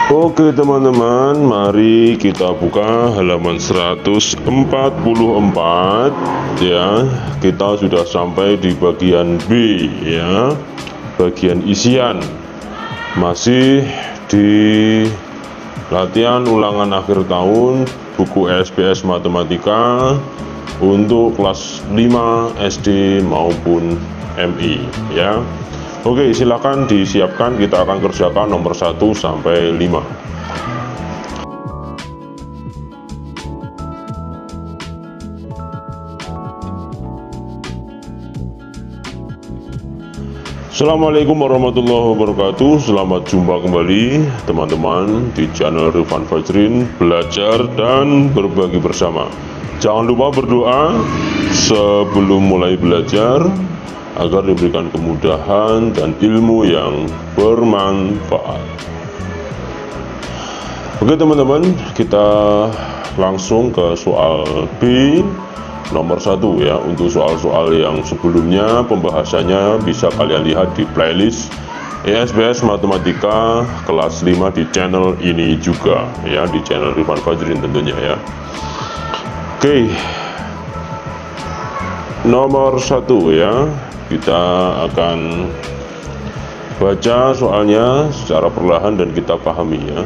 Oke teman-teman, mari kita buka halaman 144 ya. Kita sudah sampai di bagian B ya, bagian isian. Masih di latihan ulangan akhir tahun buku SPS Matematika untuk kelas 5 SD maupun MI ya. Oke, silakan disiapkan, kita akan kerjakan nomor 1 sampai 5. Assalamualaikum warahmatullahi wabarakatuh. Selamat jumpa kembali teman-teman di channel Rifan Fajrin, belajar dan berbagi bersama. Jangan lupa berdoa sebelum mulai belajar agar diberikan kemudahan dan ilmu yang bermanfaat. Oke teman-teman, kita langsung ke soal B nomor 1 ya. Untuk soal-soal yang sebelumnya pembahasannya bisa kalian lihat di playlist SPS Matematika kelas 5 di channel ini juga ya, di channel Rifan Fajrin tentunya ya. Oke, nomor 1 ya. Kita akan baca soalnya secara perlahan dan kita pahami ya.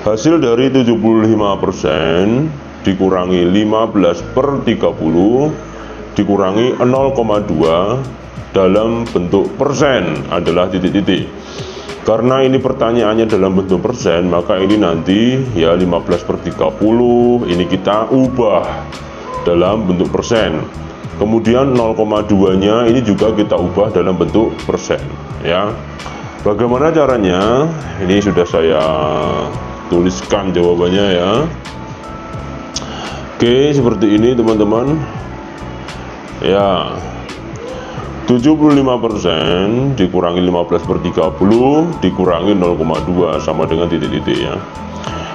Hasil dari 75% dikurangi 15/30 dikurangi 0,2 dalam bentuk persen adalah titik-titik. Karena ini pertanyaannya dalam bentuk persen, maka ini nanti ya 15/30 ini kita ubah dalam bentuk persen. Kemudian 0,2 nya ini juga kita ubah dalam bentuk persen ya. Bagaimana caranya? Ini sudah saya tuliskan jawabannya ya. Oke, seperti ini teman-teman ya. 75% dikurangi 15/30 dikurangi 0,2 sama dengan titik-titik ya.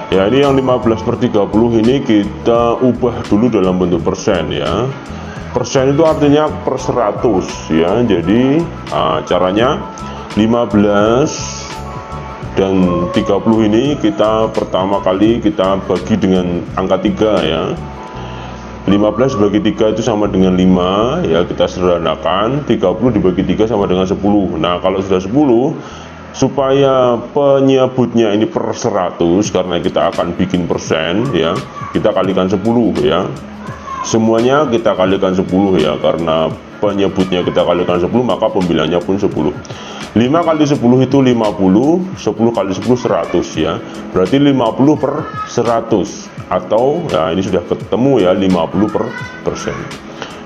Ya, ini yang 15/30 ini kita ubah dulu dalam bentuk persen ya. Persen itu artinya per 100 ya. Jadi caranya 15 dan 30 ini kita pertama kali kita bagi dengan angka 3 ya. 15 bagi 3 itu sama dengan 5 ya, kita sederhanakan. 30 dibagi 3 sama dengan 10. Nah, kalau sudah 10, supaya penyebutnya ini per 100 karena kita akan bikin persen ya, kita kalikan 10 ya. Semuanya kita kalikan 10 ya, karena penyebutnya kita kalikan 10 maka pembilangnya pun 10. 5 kali 10 itu 50, 10 kali 10 100 ya. Berarti 50/100 atau ya ini sudah ketemu ya 50%.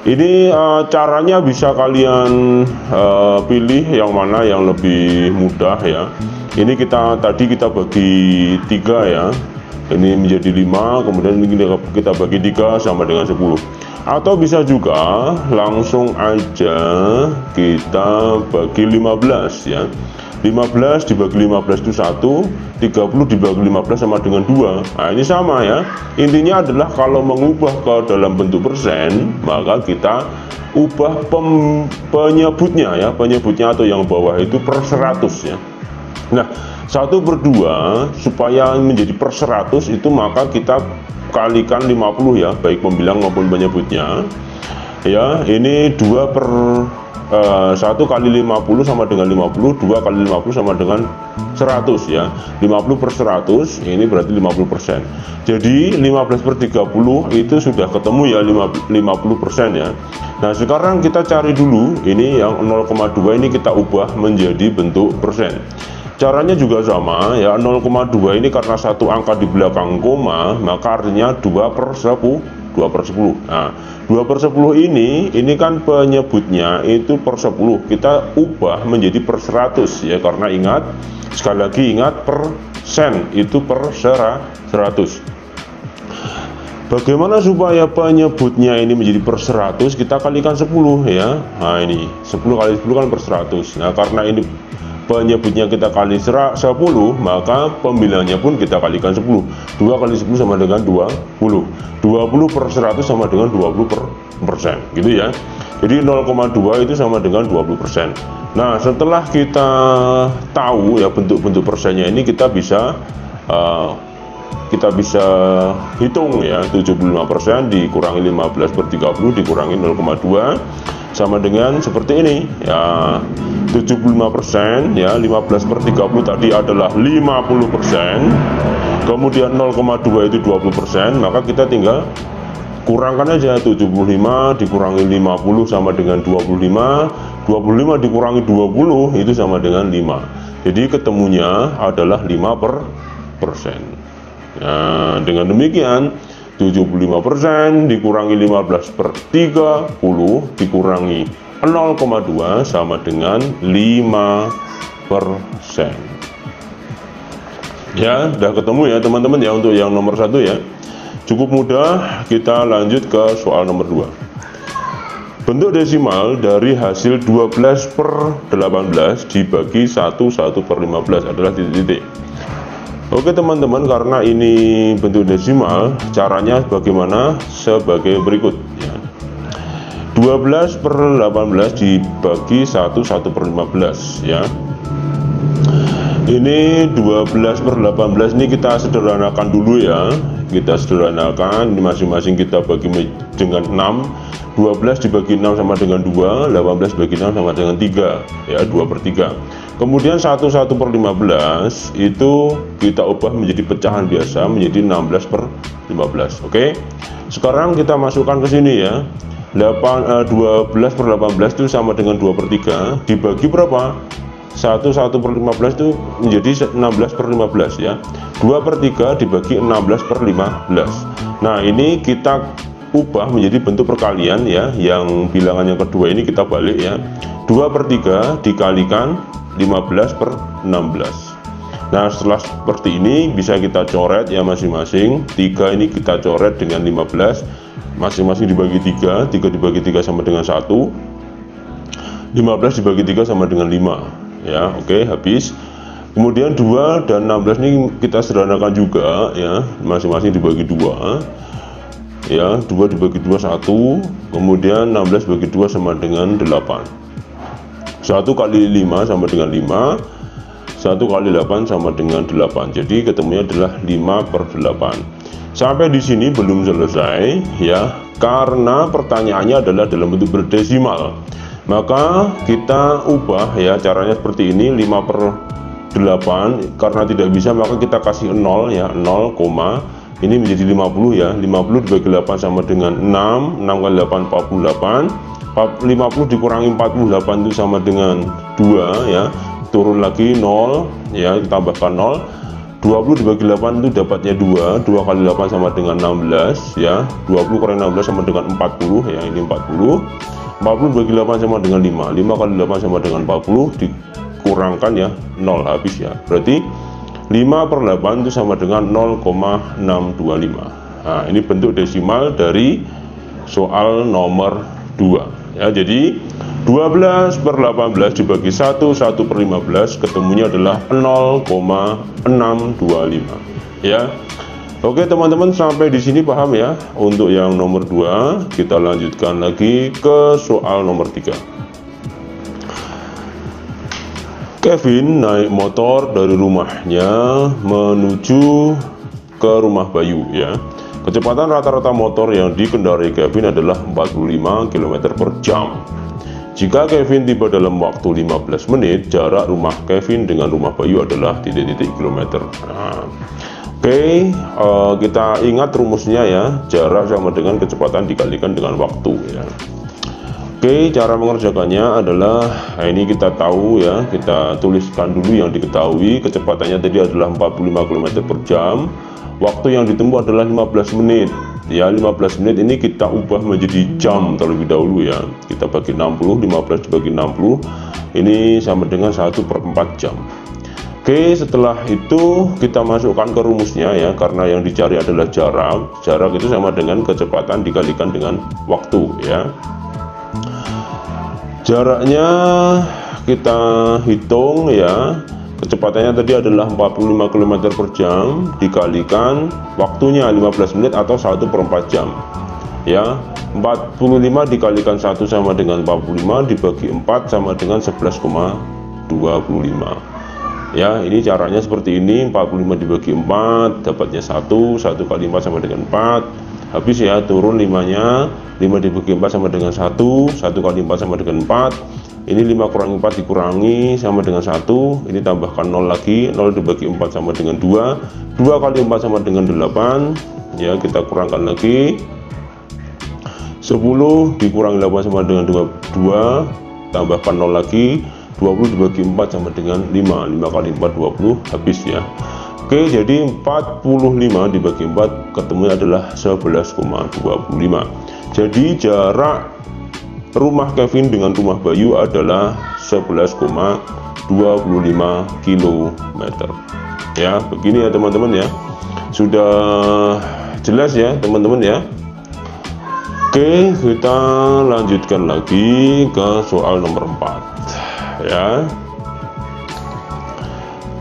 Ini caranya bisa kalian pilih yang mana yang lebih mudah ya. Ini tadi kita bagi 3 ya. Ini menjadi 5, kemudian ini kita bagi 3 sama dengan 10. Atau bisa juga langsung aja kita bagi 15 ya. 15 dibagi 15 itu 1, 30 dibagi 15 sama dengan 2. Nah, ini sama ya. Intinya adalah kalau mengubah ke dalam bentuk persen, maka kita ubah penyebutnya ya. Penyebutnya atau yang bawah itu per 100 ya. Nah, 1/2 supaya menjadi per 100 itu maka kita kalikan 50 ya, baik pembilang maupun penyebutnya ya. Ini 1 kali 50 sama dengan 50, 2 kali 50 sama dengan 100 ya. 50/100 ini berarti 50%. Jadi 15/30 itu sudah ketemu ya 50% ya. Nah, sekarang kita cari dulu ini yang 0,2 ini kita ubah menjadi bentuk persen. Caranya juga sama ya. 0,2 ini karena satu angka di belakang koma, maka artinya 2/10. Nah, 2/10 ini kan penyebutnya itu per 10, kita ubah menjadi per 100 ya, karena ingat, sekali lagi ingat, persen itu per 100. Bagaimana supaya penyebutnya ini menjadi per 100? Kita kalikan 10 ya. Nah, ini 10 kali 10 kan per 100. Nah, karena ini penyebutnya kita kali 10, maka pembilangnya pun kita kalikan 10. 2 kali 10 sama dengan 20. 20/100 sama dengan 20%, gitu ya. Jadi 0,2 itu sama dengan 20%. Nah, setelah kita tahu ya bentuk-bentuk persennya ini, kita bisa hitung ya. 75% dikurangi 15/30 dikurangi 0,2 sama dengan seperti ini ya. 75% ya, 15/30 tadi adalah 50%, kemudian 0,2 itu 20%, maka kita tinggal kurangkan aja. 75 dikurangi 50 sama dengan 25, 25 dikurangi 20 itu sama dengan 5. Jadi ketemunya adalah 5%. Nah, dengan demikian 75% dikurangi 15/30 dikurangi 0,2 sama dengan 5%. Ya, udah ketemu ya teman-teman ya untuk yang nomor 1 ya. Cukup mudah. Kita lanjut ke soal nomor 2. Bentuk desimal dari hasil 12/18 dibagi 1/15 adalah titik-titik. Oke teman-teman, karena ini bentuk desimal, caranya bagaimana? Sebagai berikut ya. 12/18 dibagi 1/15 ya. Ini 12/18 ini kita sederhanakan dulu ya. Kita sederhanakan, ini masing-masing kita bagi dengan 6. 12 dibagi 6 sama dengan 2, 18 dibagi 6 sama dengan 3 ya, 2/3. Kemudian 1/15 itu kita ubah menjadi pecahan biasa menjadi 16/15. Oke. Sekarang kita masukkan ke sini ya. 12/18 itu sama dengan 2/3 dibagi berapa? 1/15 itu menjadi 16/15 ya. 2/3 dibagi 16/15. Nah, ini kita ubah menjadi bentuk perkalian ya. Yang bilangan yang kedua ini kita balik ya. 2/3 dikalikan 15/16. Nah, setelah seperti ini bisa kita coret ya masing-masing. 3 ini kita coret dengan 15, masing-masing dibagi 3, 3 dibagi 3 sama dengan 1, 15 dibagi 3 sama dengan 5 ya. Oke, habis. Kemudian 2 dan 16 ini kita sederhanakan juga ya, masing-masing dibagi 2 ya. 2 dibagi 2 1, kemudian 16 dibagi 2 sama dengan 8. 1 kali 5 sama dengan 5, 1 kali 8 sama dengan 8. Jadi ketemunya adalah 5/8. Sampai di sini belum selesai ya, karena pertanyaannya adalah dalam bentuk berdesimal. Maka kita ubah ya, caranya seperti ini. 5/8 karena tidak bisa maka kita kasih 0 ya, 0, ini menjadi 50 ya. 50 dibagi 8 sama dengan 6, 6 kali 8 48. 50 dikurangi 48 itu sama dengan 2 ya, turun lagi 0 ya, ditambahkan 0. 20 dibagi 8 itu dapatnya 2, 2 kali 8 sama dengan 16 ya. 20 kurangi 16 sama dengan 40 ya, ini 40. 40 dibagi 8 sama dengan 5, 5 kali 8 sama dengan 40, dikurangkan ya 0, habis ya. Berarti 5/8 itu sama dengan 0,625. Nah, ini bentuk desimal dari soal nomor 2 ya. Jadi 12/18 dibagi 1/15 ketemunya adalah 0,625 ya. Oke teman-teman, sampai di sini paham ya untuk yang nomor 2. Kita lanjutkan lagi ke soal nomor 3. Kevin naik motor dari rumahnya menuju ke rumah Bayu ya. Kecepatan rata-rata motor yang dikendarai Kevin adalah 45 km/jam. Jika Kevin tiba dalam waktu 15 menit, jarak rumah Kevin dengan rumah Bayu adalah titik-titik kilometer. Nah, oke, kita ingat rumusnya ya, jarak sama dengan kecepatan dikalikan dengan waktu ya. Oke, cara mengerjakannya adalah, nah ini kita tahu ya, kita tuliskan dulu yang diketahui. Kecepatannya tadi adalah 45 km/jam. Waktu yang ditempuh adalah 15 menit ya. 15 menit ini kita ubah menjadi jam terlebih dahulu ya. Kita bagi 60, 15 dibagi 60, ini sama dengan 1/4 jam. Oke, setelah itu kita masukkan ke rumusnya ya, karena yang dicari adalah jarak. Jarak itu sama dengan kecepatan dikalikan dengan waktu ya. Jaraknya kita hitung ya. Kecepatannya tadi adalah 45 km/jam dikalikan waktunya 15 menit atau 1/4 jam. ya. 45 dikalikan 1 sama dengan 45, dibagi 4 sama dengan 11,25 ya. Ini caranya seperti ini. 45 dibagi 4 dapatnya 1 kali 4 sama dengan 4, habis ya, turun 5 nya. 5 dibagi 4 sama dengan 1 kali 4 sama dengan 4. Ini 5 kurangi 4 dikurangi sama dengan 1, ini tambahkan 0 lagi, 0 dibagi 4 sama dengan 2 kali 4 sama dengan 8 ya. Kita kurangkan lagi, 10 dikurangi 8 sama dengan 2, tambahkan 0 lagi, 20 dibagi 4 sama dengan 5 kali 4 20, habis ya. Oke, jadi 45 dibagi 4 ketemu adalah 11,25. Jadi jarak rumah Kevin dengan rumah Bayu adalah 11,25 km ya. Begini ya teman-teman ya, sudah jelas ya teman-teman ya. Oke, kita lanjutkan lagi ke soal nomor 4 ya.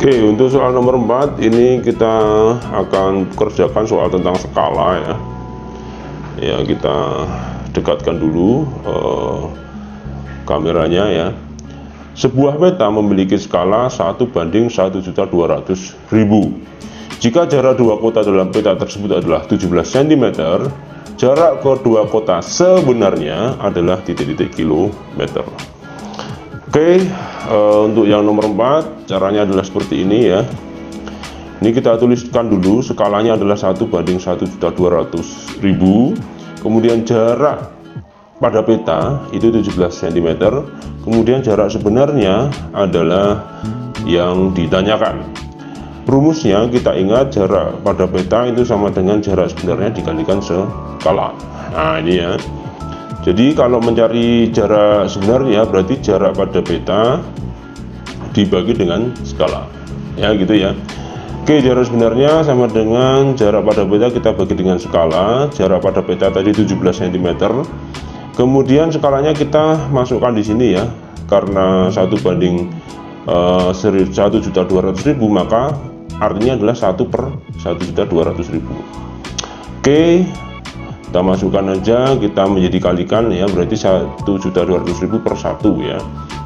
Oke, untuk soal nomor 4 ini kita akan kerjakan soal tentang skala ya. Ya, kita dekatkan dulu kameranya ya. Sebuah peta memiliki skala 1:1.200.000. Jika jarak dua kota dalam peta tersebut adalah 17 cm, jarak kedua kota sebenarnya adalah titik-titik kilometer. Oke, untuk yang nomor 4 caranya adalah seperti ini ya. Ini kita tuliskan dulu, skalanya adalah 1:1.200.000. Kemudian jarak pada peta itu 17 cm. Kemudian jarak sebenarnya adalah yang ditanyakan. Rumusnya kita ingat, jarak pada peta itu sama dengan jarak sebenarnya dikalikan skala. Nah ini ya. Jadi kalau mencari jarak sebenarnya berarti jarak pada peta dibagi dengan skala. Ya gitu ya. Oke, jarak sebenarnya sama dengan jarak pada peta kita bagi dengan skala. Jarak pada peta tadi 17 cm. Kemudian skalanya kita masukkan di sini ya. Karena 1:1.200.000 maka artinya adalah 1/1.200.000. Oke, kita masukkan aja, kita menjadi kalikan ya, berarti 1.200.000 per 1 ya.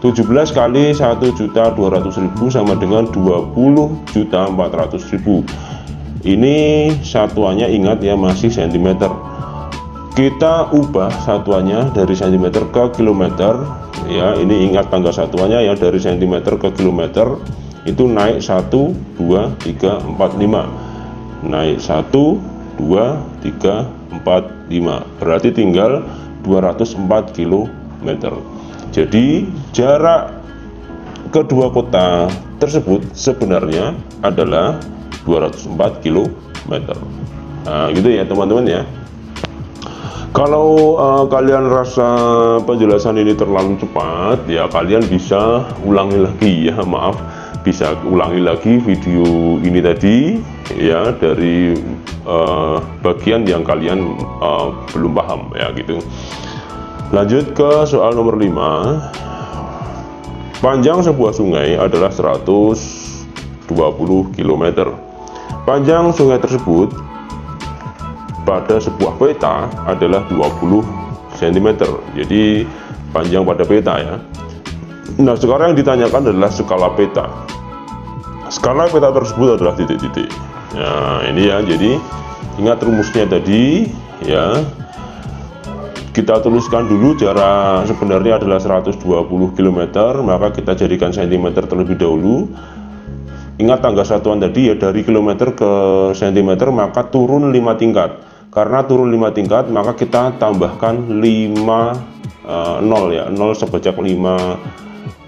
17 kali 1.200.000 sama dengan 20.400.000. Ini satuannya ingat ya, masih cm. Kita ubah satuannya dari cm ke kilometer ya. Ini ingat tanggal satuannya ya, dari cm ke kilometer itu naik 1, 2, 3, 4, 5. Naik 1, 2, 3, 4, 5. Berarti tinggal 204 km. Jadi jarak kedua kota tersebut sebenarnya adalah 204 km. Nah gitu ya teman-teman ya. Kalau kalian rasa penjelasan ini terlalu cepat ya, kalian bisa ulangi lagi ya, maaf, bisa ulangi lagi video ini tadi ya, dari bagian yang kalian belum paham ya gitu. Lanjut ke soal nomor 5. Panjang sebuah sungai adalah 120 km. Panjang sungai tersebut pada sebuah peta adalah 20 cm. Jadi panjang pada peta ya. Nah, sekarang yang ditanyakan adalah skala peta. Skala peta tersebut adalah titik-titik. Nah, ini ya. Jadi ingat rumusnya tadi ya. Kita tuliskan dulu jarak sebenarnya adalah 120 km, maka kita jadikan cm terlebih dahulu. Ingat tanggal satuan tadi ya, dari kilometer ke cm, maka turun 5 tingkat. Karena turun 5 tingkat, maka kita tambahkan 5 0 ya, 0 sebajak 5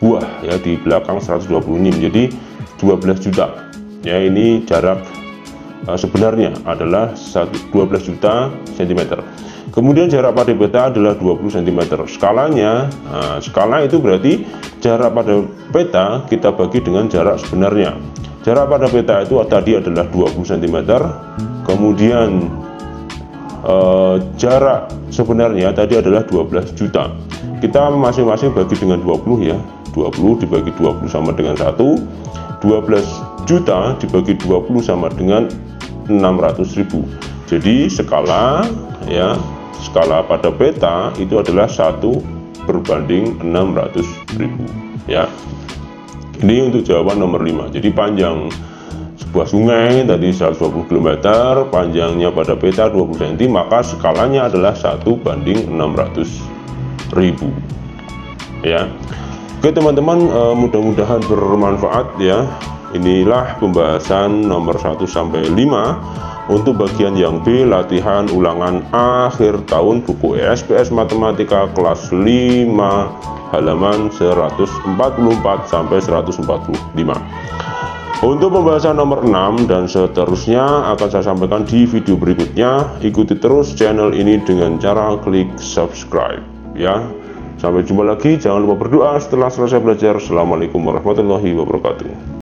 buah ya di belakang 120 nim, jadi 12 juta ya. Ini jarak sebenarnya adalah 12 juta cm. Kemudian jarak pada peta adalah 20 cm. Skalanya, skala itu berarti jarak pada peta kita bagi dengan jarak sebenarnya. Jarak pada peta itu tadi adalah 20 cm. Kemudian jarak sebenarnya tadi adalah 12 juta. Kita masing-masing bagi dengan 20 ya. 20 dibagi 20 sama dengan 1. 12 juta dibagi 20 sama dengan 600.000. Jadi skala ya, skala pada peta itu adalah 1/600.000 ya. Ini untuk jawaban nomor 5. Jadi panjang sebuah sungai tadi 120 km, panjangnya pada peta 20 cm, maka skalanya adalah 1/600.000 ya. Oke teman-teman, mudah-mudahan bermanfaat ya. Inilah pembahasan nomor 1 sampai 5 untuk bagian yang B, latihan ulangan akhir tahun buku SPS Matematika kelas 5 halaman 144 sampai 145. Untuk pembahasan nomor 6 dan seterusnya akan saya sampaikan di video berikutnya. Ikuti terus channel ini dengan cara klik subscribe ya. Sampai jumpa lagi, jangan lupa berdoa setelah selesai belajar. Assalamualaikum warahmatullahi wabarakatuh.